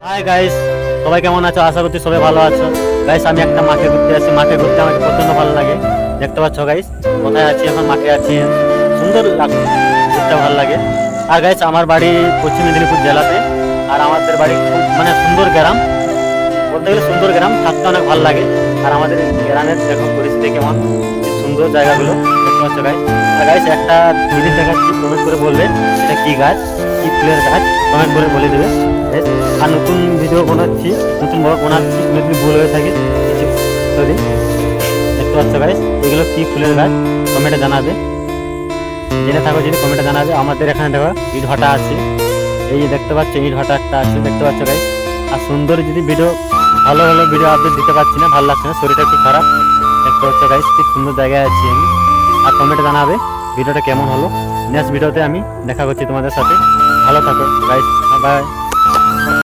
Hi guys, সবাই কেমন আছো? আশা করছি সবাই ভালো আছো। গাইস, আমি একটা মাঠে ঘুরতে আসছি। মাঠে ঘুরতে আমাকে প্রচন্ড ভালো লাগে। দেখতে পাচ্ছ গাইস, কোথায় আছি এখন? মাঠে আছি। সুন্দর লাগছে, ঘুরতে ভালো লাগে। আর গাইস, আমার বাড়ি পশ্চিম মেদিনীপুর জেলাতে। আর আমাদের বাড়ি খুব মানে সুন্দর গ্রাম, বলতে গেলে সুন্দর গ্রাম, থাকতে অনেক ভালো লাগে। আর আমাদের গ্রামের দেখো পরিস্থিতি কেমন, কি সুন্দর জায়গাগুলো দেখতে পাচ্ছ গাইস। আর গাইস, একটা জিনিস দেখাচ্ছি, কমেন্ট করে বলবে এটা কি গাছ, কি ফুলের গাছ, কমেন্ট করে বলে দেবে। Guys, আর নতুন ভিডিও বানাচ্ছি, নতুন ব্লগ বানাচ্ছি, যদি ভুল হয়ে থাকে কিছু সরি। দেখতে পাচ্ছ গাইস, এগুলো কি ফুলের গাছ, কমেন্টে জানাবে। জেনে থাকো যদি কমেন্টে জানাবে। আমাদের এখানে দেখো ইট ভাটা আছে, এই যে দেখতে পাচ্ছ ইট ভাটা একটা আছে, দেখতে পাচ্ছ গাইস। আর সুন্দর যদি ভিডিও, ভালো ভালো ভিডিও আপডেট দিতে পারছি না, ভালো লাগছে না, শরীরটা একটু খারাপ। দেখতে পাচ্ছ গাইস, কি সুন্দর জায়গায় আছি আমি। আর কমেন্টে জানাবে ভিডিওটা কেমন হলো। নেক্সট ভিডিওতে আমি দেখা করছি তোমাদের সাথে। ভালো থাকো গাইস, বাই।